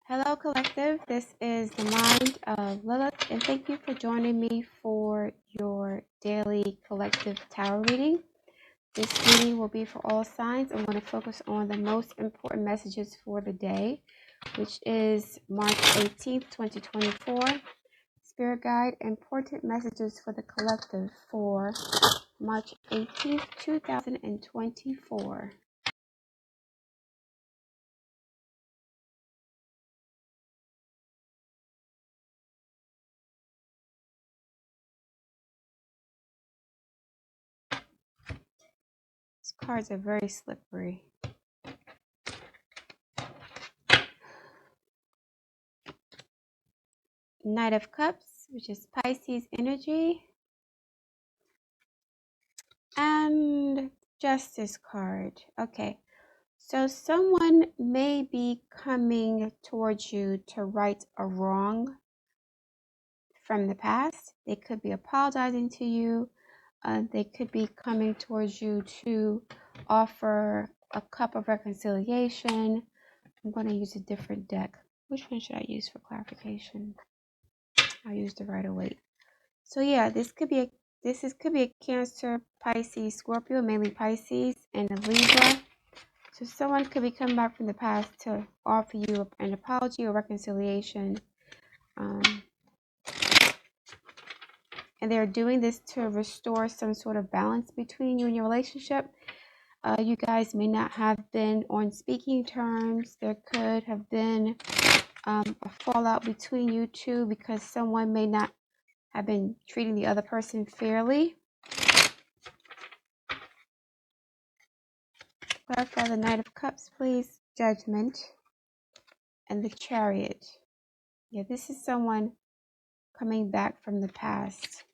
Hello, Collective. This is the Mind of Lilith, and thank you for joining me for your daily collective tarot reading. This reading will be for all signs. I'm going to focus on the most important messages for the day, which is March 18th, 2024. Spirit Guide, important messages for the collective for March 18th, 2024. These cards are very slippery. Knight of Cups, which is Pisces energy, and Justice card. Okay, so someone may be coming towards you to right a wrong from the past. They could be apologizing to you. They could be coming towards you to offer a cup of reconciliation. I'm going to use a different deck. Which one should I use for clarification? I'll use the Rider-Waite. So yeah, this could be a Cancer, Pisces, Scorpio, mainly Pisces, and a Libra. So someone could be coming back from the past to offer you an apology or reconciliation. And they're doing this to restore some sort of balance between you and your relationship. You guys may not have been on speaking terms. There could have been a fallout between you two because someone may not have been treating the other person fairly. Clarify the Knight of Cups, please. Judgment. And the Chariot. Yeah, this is someone coming back from the past.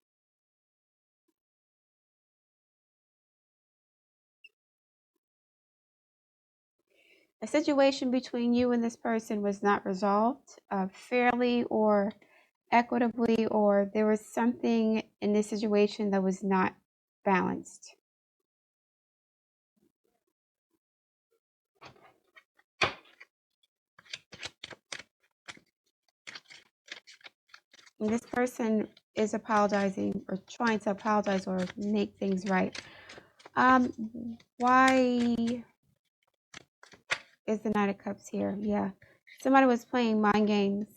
A situation between you and this person was not resolved fairly or equitably, or there was something in this situation that was not balanced. And this person is apologizing or trying to apologize or make things right. Why is the Knight of Cups here? Yeah, somebody was playing mind games.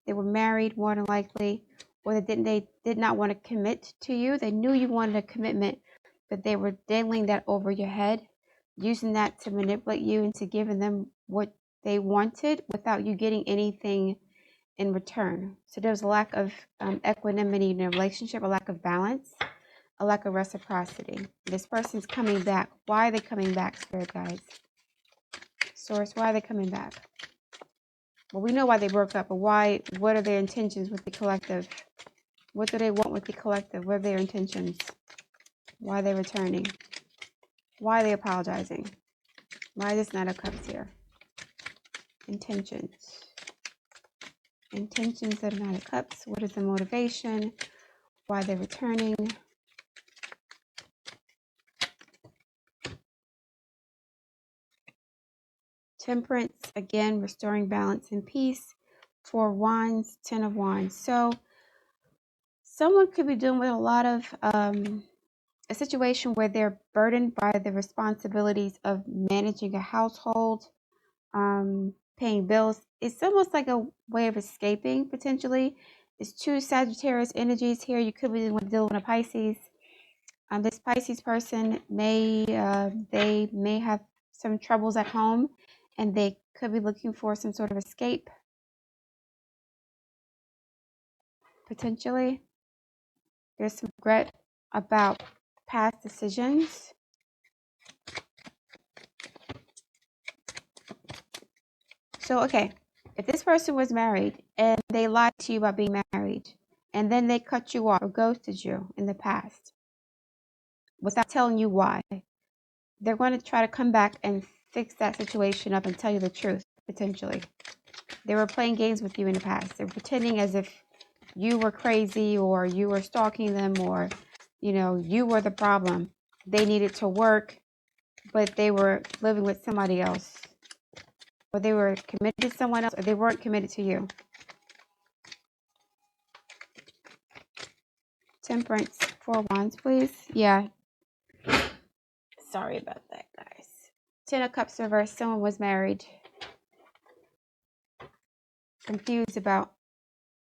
They were married, more than likely, or they did not want to commit to you. They knew you wanted a commitment, but they were dangling that over your head, using that to manipulate you into giving them what they wanted without you getting anything in return. So there was a lack of equanimity in a relationship, a lack of balance, a lack of reciprocity. This person's coming back. Why are they coming back, Spirit Guides? Source, why are they coming back? Well, we know why they broke up, but why? What are their intentions with the collective? What do they want with the collective? What are their intentions? Why are they returning? Why are they apologizing? Why is this Knight of Cups here? Intentions. Intentions of Knight of Cups. What is the motivation? Why they're returning? Temperance, again, restoring balance and peace. 4 Wands, 10 of Wands. So someone could be dealing with a lot of a situation where they're burdened by the responsibilities of managing a household, paying bills. It's almost like a way of escaping, potentially. It's 2 Sagittarius energies here. You could be dealing with a Pisces. This Pisces person they may have some troubles at home, and they could be looking for some sort of escape, potentially. There's some regret about past decisions. So, okay, if this person was married and they lied to you about being married, and then they cut you off or ghosted you in the past without telling you why, they're going to try to come back and fix that situation up and tell you the truth, potentially. They were playing games with you in the past. They're pretending as if you were crazy or you were stalking them or, you were the problem. They needed to work, but they were living with somebody else. or they were committed to someone else, or they weren't committed to you. Temperance, 4 wands, please. Yeah. Sorry about that, guys. 10 of cups reversed. Someone was married. Confused about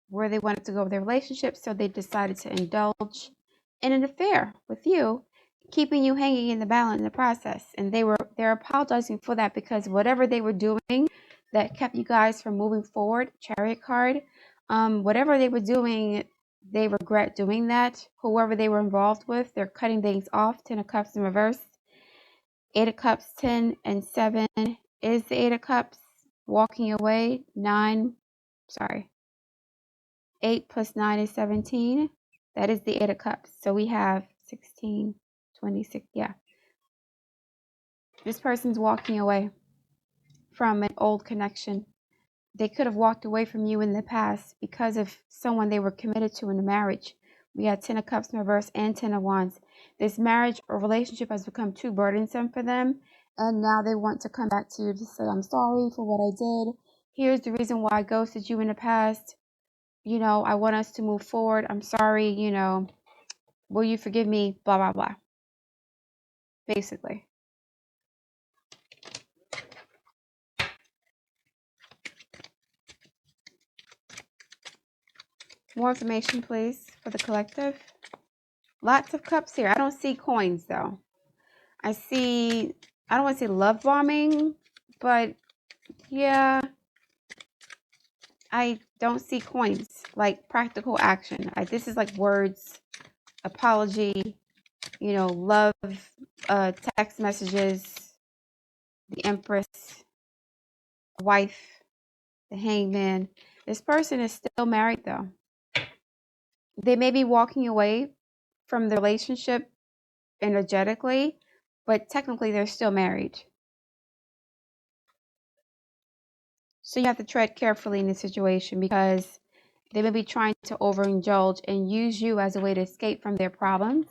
where they wanted to go with their relationship, so they decided to indulge in an affair with you, keeping you hanging in the balance in the process. And they're apologizing for that, because whatever they were doing that kept you guys from moving forward, Chariot card, whatever they were doing, they regret doing that. Whoever they were involved with, they're cutting things off. 10 of cups in reverse. 8 of cups, 10 and 7 is the 8 of cups. Walking away, 8 plus 9 is 17. That is the 8 of cups. So we have 16, 26. Yeah. This person's walking away from an old connection. They could have walked away from you in the past because of someone they were committed to in a marriage. We had 10 of cups in reverse and 10 of wands. This marriage or relationship has become too burdensome for them. And now they want to come back to you to say, I'm sorry for what I did. Here's the reason why I ghosted you in the past. I want us to move forward. I'm sorry, will you forgive me? Blah, blah, blah. Basically. More information, please, for the collective. Lots of cups here. I don't see coins, though. I don't want to say love bombing, but yeah, I don't see coins, like practical action. This is like words, apology, love, text messages, the Empress, wife, the Hangman. This person is still married, though. They may be walking away from the relationship energetically, but technically they're still married. So you have to tread carefully in this situation, because they may be trying to overindulge and use you as a way to escape from their problems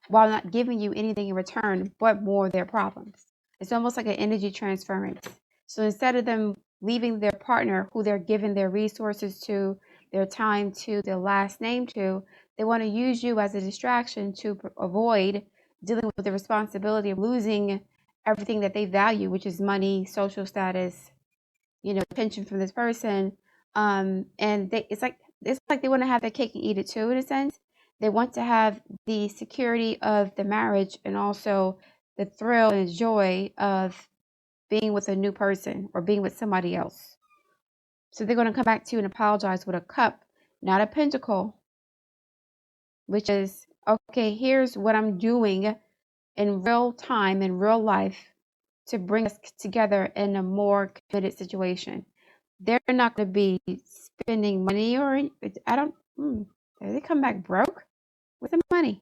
while not giving you anything in return but more of their problems. It's almost like an energy transference. So instead of them leaving their partner, who they're giving their resources to, their time to, their last name to, they want to use you as a distraction to avoid dealing with the responsibility of losing everything that they value, which is money, social status, attention from this person. And it's like they want to have their cake and eat it too, in a sense. They want to have the security of the marriage and also the thrill and joy of being with a new person or being with somebody else. So they're going to come back to you and apologize with a cup, not a pentacle, which is, okay, here's what I'm doing in real time, in real life, to bring us together in a more committed situation. They're not going to be spending money, or they come back broke with the money.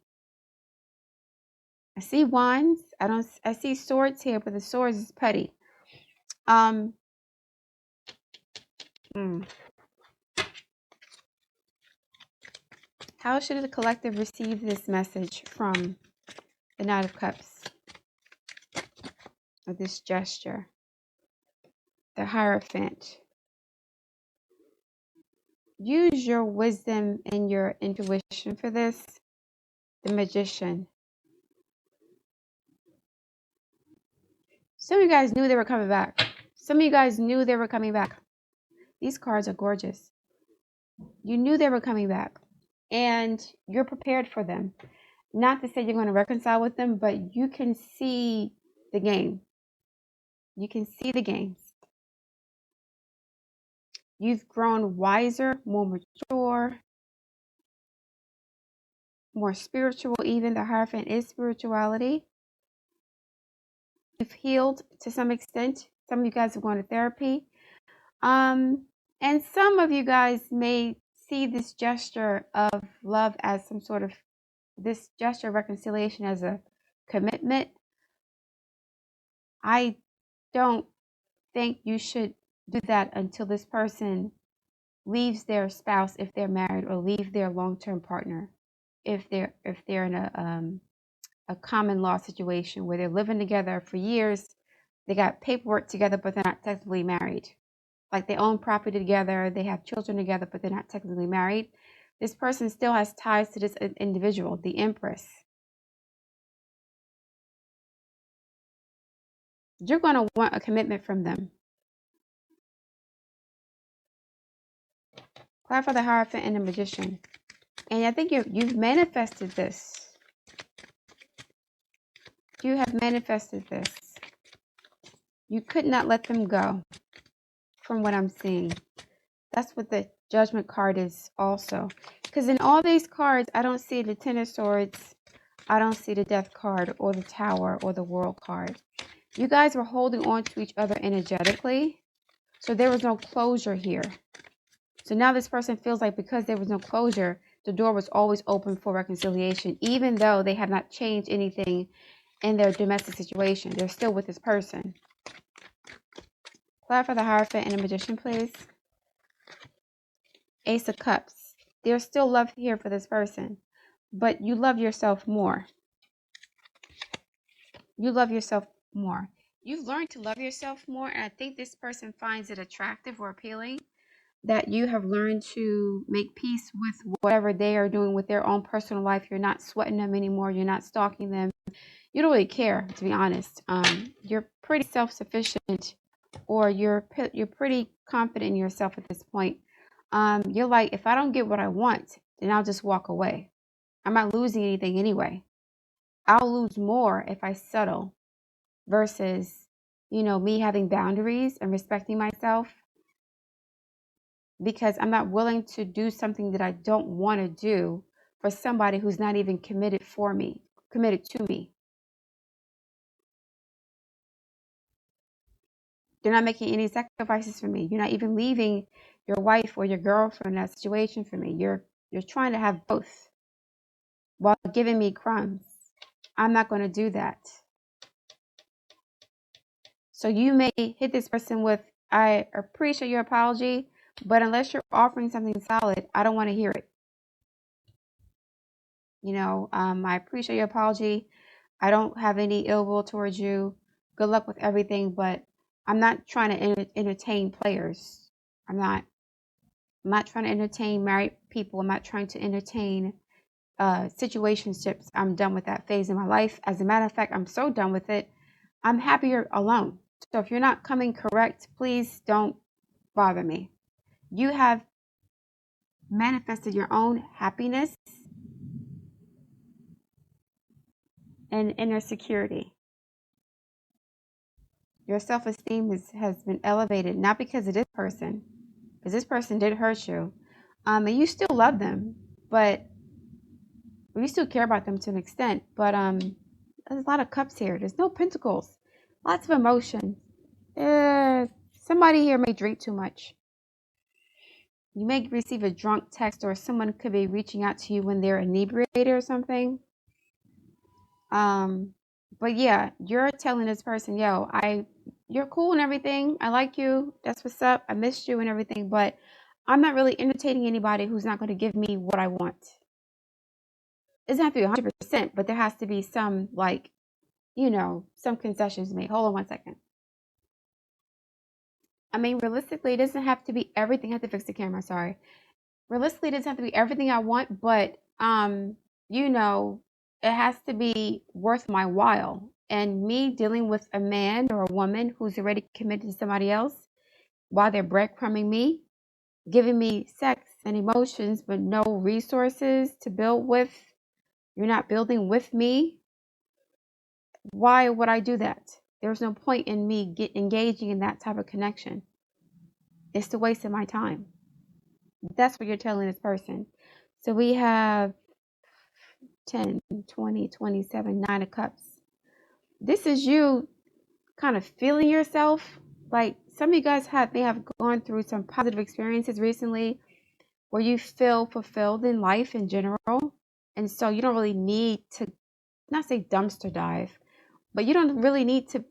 I see wands. I see swords here, but the swords is petty. How should the collective receive this message from the Knight of Cups, or this gesture? The Hierophant. Use your wisdom and your intuition for this. The Magician. Some of you guys knew they were coming back. Some of you guys knew they were coming back. These cards are gorgeous. You knew they were coming back, and you're prepared for them. Not to say you're going to reconcile with them, but you can see the game. You can see the games. You've grown wiser, more mature, more spiritual even. The Hierophant is spirituality. You've healed to some extent. Some of you guys have gone to therapy. And some of you guys may see this gesture of love as this gesture of reconciliation as a commitment. I don't think you should do that until this person leaves their spouse, if they're married, or leave their long-term partner, if they're in a common law situation where they're living together for years, They got paperwork together, but they're not technically married. Like they own property together, they have children together, but they're not technically married. This person still has ties to this individual, the Empress. You're going to want a commitment from them. Clarify the Hierophant and the Magician. And I think you've manifested this. You have manifested this. You could not let them go, from what I'm seeing. That's what the Judgment card is also. Because in all these cards, I don't see the Ten of Swords. I don't see the Death card or the Tower or the World card. You guys were holding on to each other energetically. So there was no closure here. So now this person feels like because there was no closure, the door was always open for reconciliation, even though they have not changed anything in their domestic situation. They're still with this person. Clarify the Hierophant and the Magician, please. Ace of Cups. There's still love here for this person, but you love yourself more. You love yourself more. You've learned to love yourself more, and I think this person finds it attractive or appealing that you have learned to make peace with whatever they are doing with their own personal life. You're not sweating them anymore. You're not stalking them. You don't really care, to be honest. You're pretty self-sufficient, or you're pretty confident in yourself at this point. You're like, if I don't get what I want, then I'll just walk away. I'm not losing anything anyway. I'll lose more if I settle versus, me having boundaries and respecting myself, because I'm not willing to do something that I don't want to do for somebody who's not even committed to me. They're not making any sacrifices for me. You're not even leaving your wife or your girlfriend in that situation for me. You're trying to have both while giving me crumbs. I'm not going to do that. So you may hit this person with, I appreciate your apology, but unless you're offering something solid, I don't want to hear it. I appreciate your apology. I don't have any ill will towards you. Good luck with everything, but I'm not trying to entertain players. I'm not trying to entertain married people. I'm not trying to entertain situationships. I'm done with that phase in my life. As a matter of fact, I'm so done with it. I'm happier alone. So if you're not coming correct, please don't bother me. You have manifested your own happiness and inner security. Your self-esteem has been elevated, not because of this person, because this person did hurt you. And you still love them, but you still care about them to an extent. But there's a lot of cups here. There's no pentacles. Lots of emotion. Somebody here may drink too much. You may receive a drunk text, or someone could be reaching out to you when they're inebriated or something. But yeah, you're telling this person, yo, you're cool and everything. I like you. That's what's up. I missed you and everything, but I'm not really entertaining anybody who's not going to give me what I want. It doesn't have to be 100%, but there has to be some, some concessions made. Hold on one second. I mean, realistically, it doesn't have to be everything. I have to fix the camera. Sorry. Realistically, it doesn't have to be everything I want, but, it has to be worth my while. And me dealing with a man or a woman who's already committed to somebody else while they're breadcrumbing me, giving me sex and emotions, but no resources to build with. You're not building with me. Why would I do that? There's no point in me engaging in that type of connection. It's a waste of my time. That's what you're telling this person. So we have 10, 20, 27, 9 of cups. This is you kind of feeling yourself. Like some of you guys may have gone through some positive experiences recently where you feel fulfilled in life in general. And so you don't really need to, not say dumpster dive, but you don't really need to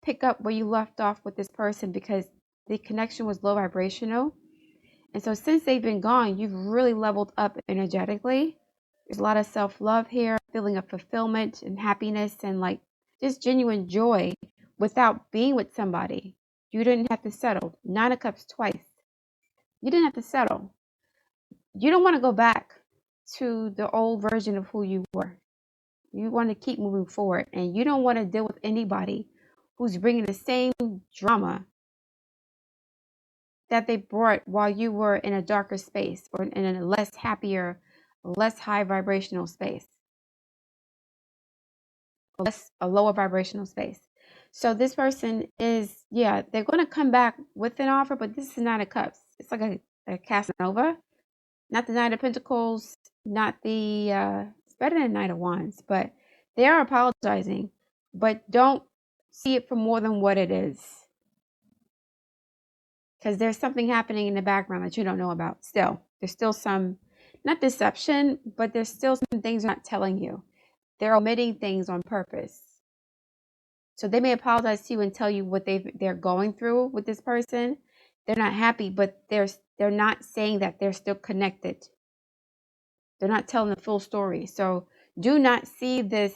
pick up where you left off with this person because the connection was low vibrational. And so since they've been gone, you've really leveled up energetically. There's a lot of self-love here, feeling of fulfillment and happiness and like just genuine joy without being with somebody. You didn't have to settle. 9 of Cups twice. You didn't have to settle. You don't want to go back to the old version of who you were. You want to keep moving forward, and you don't want to deal with anybody who's bringing the same drama that they brought while you were in a darker space or in a less happier, less high vibrational space, a lower vibrational space. So this person is, yeah, they're going to come back with an offer, but this is 9 of Cups. It's like a Casanova, not the 9 of Pentacles, not the, it's better than 9 of Wands, but they are apologizing, but don't see it for more than what it is. Because there's something happening in the background that you don't know about still. There's still some, not deception, but there's still some things they're not telling you. They're omitting things on purpose. So they may apologize to you and tell you what they're going through with this person. They're not happy, but they're not saying that they're still connected. They're not telling the full story. So do not see this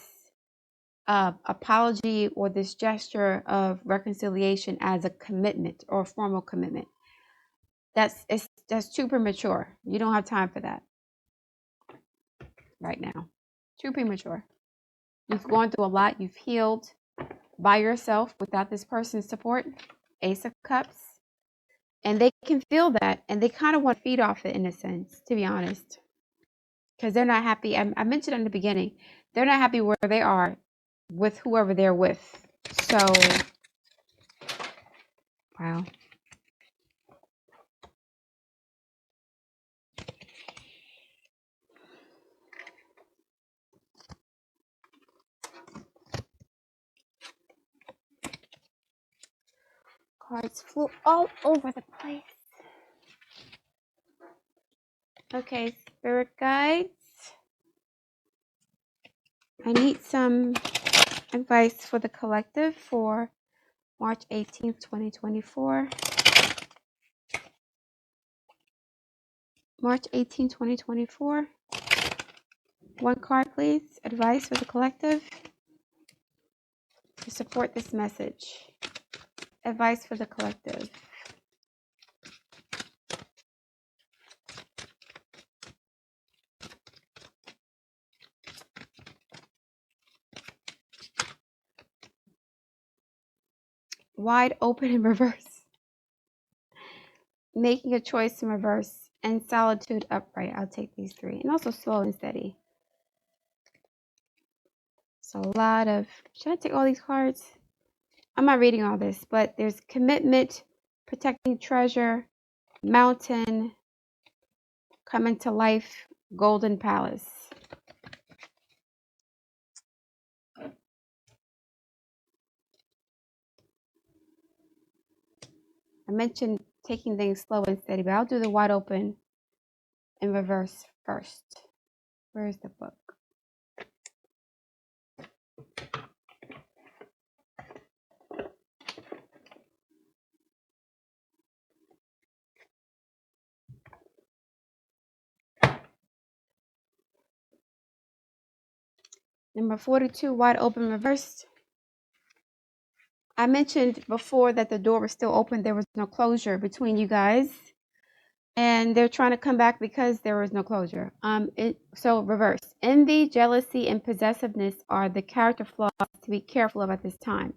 apology or this gesture of reconciliation as a commitment or a formal commitment. That's too premature. You don't have time for that right now. Too premature. You've gone through a lot. You've healed by yourself without this person's support. Ace of Cups. And they can feel that, and they kind of want to feed off it in a sense, to be honest. Because they're not happy. I mentioned in the beginning, they're not happy where they are with whoever they're with. So, wow. Cards flew all over the place. Okay, spirit guides. I need some advice for the collective for March 18th, 2024. March 18th, 2024. One card, please. Advice for the collective to support this message. Advice for the collective. Wide open in reverse. Making a choice in reverse. And solitude upright. I'll take these 3. And also slow and steady. So a lot of... Should I take all these cards? I'm not reading all this, but there's commitment, protecting treasure, mountain, coming to life, golden palace. I mentioned taking things slow and steady, but I'll do the wide open in reverse first. Where's the book? Number 42, wide open reversed. I mentioned before that the door was still open. There was no closure between you guys. And they're trying to come back because there was no closure. So reverse. Envy, jealousy, and possessiveness are the character flaws to be careful of at this time.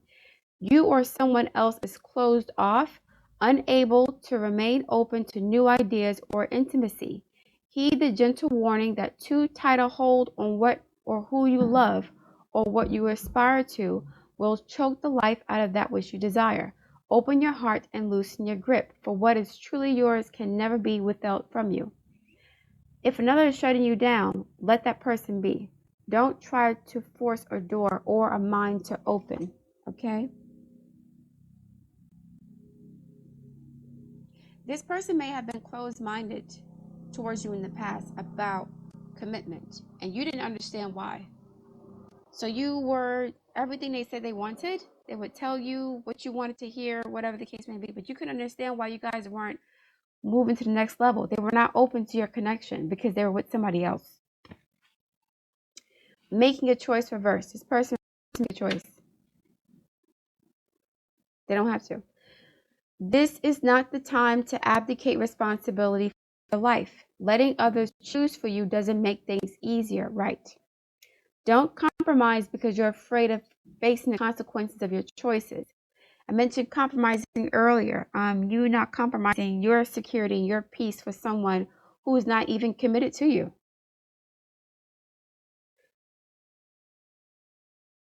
You or someone else is closed off, unable to remain open to new ideas or intimacy. Heed the gentle warning that too tight a hold on what or who you love or what you aspire to will choke the life out of that which you desire. Open your heart and loosen your grip, for what is truly yours can never be withheld from you. If another is shutting you down, let that person be. Don't try to force a door or a mind to open, okay? This person may have been closed-minded towards you in the past about commitment, and you didn't understand why. So you were everything they said they wanted. They would tell you what you wanted to hear, whatever the case may be, but you couldn't understand why you guys weren't moving to the next level. They were not open to your connection because they were with somebody else. Making a choice reverse. This person made a choice. They don't have to. This is not the time to abdicate responsibility for your life. Letting others choose for you doesn't make things easier, right? Don't compromise because you're afraid of facing the consequences of your choices. I mentioned compromising earlier. You not compromising your security and your peace for someone who is not even committed to you.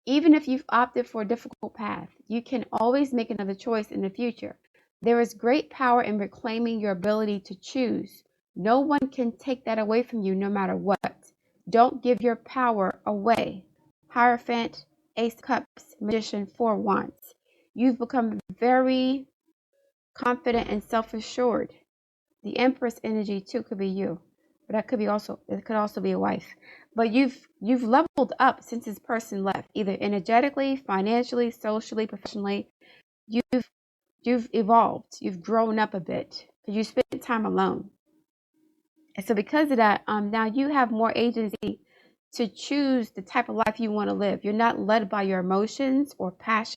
Even if you've opted for a difficult path, you can always make another choice in the future. There is great power in reclaiming your ability to choose. No one can take that away from you no matter what. Don't give your power away. Hierophant, Ace of Cups, Magician, Four of Wands. You've become very confident and self-assured. The Empress energy too could be you, but it could also be a wife. But you've leveled up since this person left, either energetically, financially, socially, professionally. You've evolved. You've grown up a bit because you spent time alone. And so because of that, now you have more agency to choose the type of life you want to live. You're not led by your emotions or passion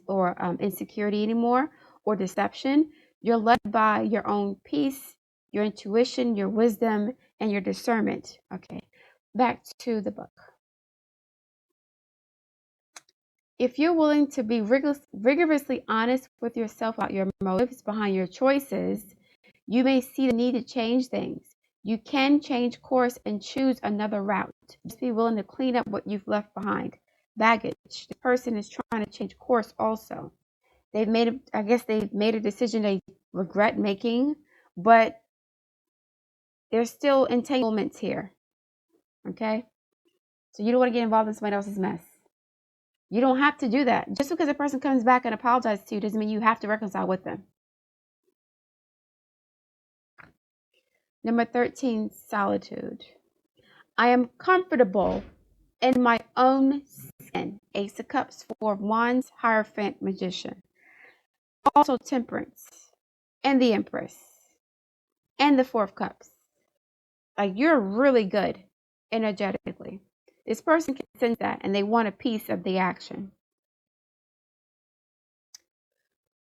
or insecurity anymore, or deception. You're led by your own peace, your intuition, your wisdom, and your discernment. Okay, back to the book. If you're willing to be rigorously honest with yourself about your motives behind your choices, you may see the need to change things. You can change course and choose another route. Just be willing to clean up what you've left behind. Baggage. The person is trying to change course also. They've made a decision they regret making, but there's still entanglements here. Okay? So you don't want to get involved in somebody else's mess. You don't have to do that. Just because a person comes back and apologizes to you doesn't mean you have to reconcile with them. Number 13, solitude. I am comfortable in my own skin. Ace of Cups, Four of Wands, Hierophant, Magician. Also Temperance, and the Empress, and the Four of Cups. Like, you're really good energetically. This person can sense that, and they want a piece of the action.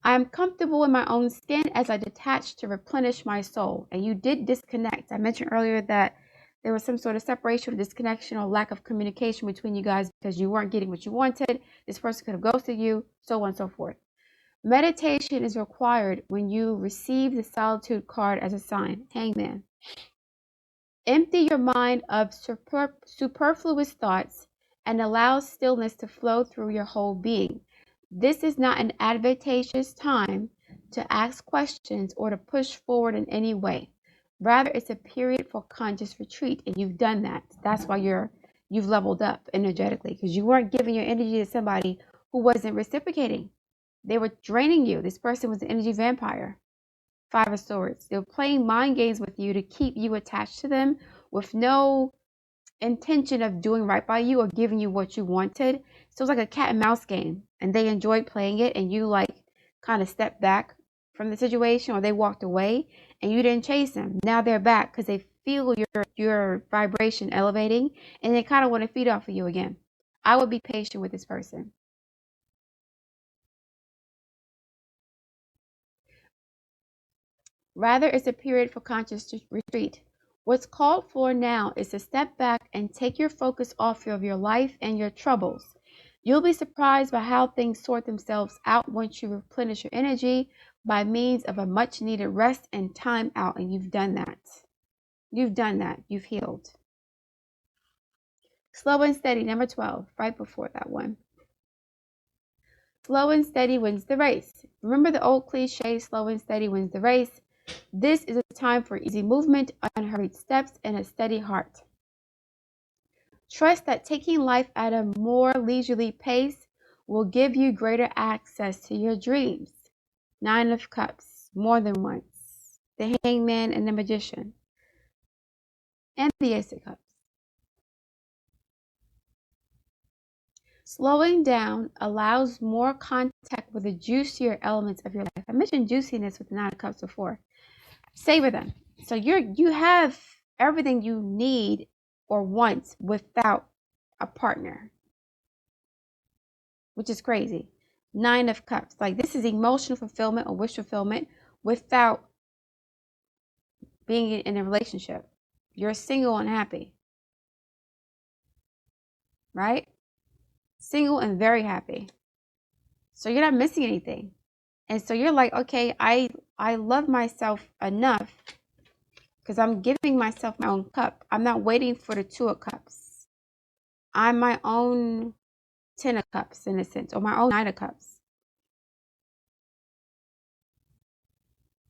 I am comfortable in my own skin as I detach to replenish my soul. And you did disconnect. I mentioned earlier that there was some sort of separation or disconnection or lack of communication between you guys because you weren't getting what you wanted. This person could have ghosted you, so on and so forth. Meditation is required when you receive the solitude card as a sign. Hangman. Empty your mind of superfluous thoughts and allow stillness to flow through your whole being. This is not an advantageous time to ask questions or to push forward in any way. Rather, it's a period for conscious retreat, and you've done that. That's why you've leveled up energetically, because you weren't giving your energy to somebody who wasn't reciprocating. They were draining you. This person was an energy vampire. Five of Swords. They were playing mind games with you to keep you attached to them with no intention of doing right by you or giving you what you wanted. So it was like a cat and mouse game, and they enjoyed playing it, and you like kind of stepped back from the situation, or they walked away and you didn't chase them. Now they're back because they feel your vibration elevating, and they kind of want to feed off of you again. I would be patient with this person. Rather, it's a period for conscious retreat. What's called for now is to step back and take your focus off of your life and your troubles. You'll be surprised by how things sort themselves out once you replenish your energy by means of a much needed rest and time out. And you've done that. You've done that. You've healed. Slow and steady, number 12, right before that one. Slow and steady wins the race. Remember the old cliche, slow and steady wins the race? This is a time for easy movement, unhurried steps, and a steady heart. Trust that taking life at a more leisurely pace will give you greater access to your dreams. Nine of Cups, more than once. The Hangman and the Magician. And the Ace of Cups. Slowing down allows more contact with the juicier elements of your life. I mentioned juiciness with the Nine of Cups before. Savor them. So you have everything you need or want without a partner, which is crazy. Nine of Cups. Like, this is emotional fulfillment or wish fulfillment without being in a relationship. You're single and happy, right? Single and very happy. So you're not missing anything. And so you're like, okay, I love myself enough because I'm giving myself my own cup. I'm not waiting for the Two of Cups. I'm my own Ten of Cups in a sense, or my own Nine of Cups.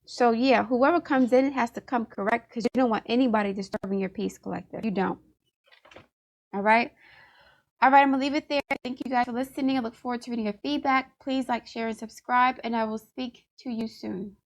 So yeah, whoever comes in, it has to come correct because you don't want anybody disturbing your peace, collective. You don't. All right. All right, I'm going to leave it there. Thank you guys for listening. I look forward to reading your feedback. Please like, share, and subscribe, and I will speak to you soon.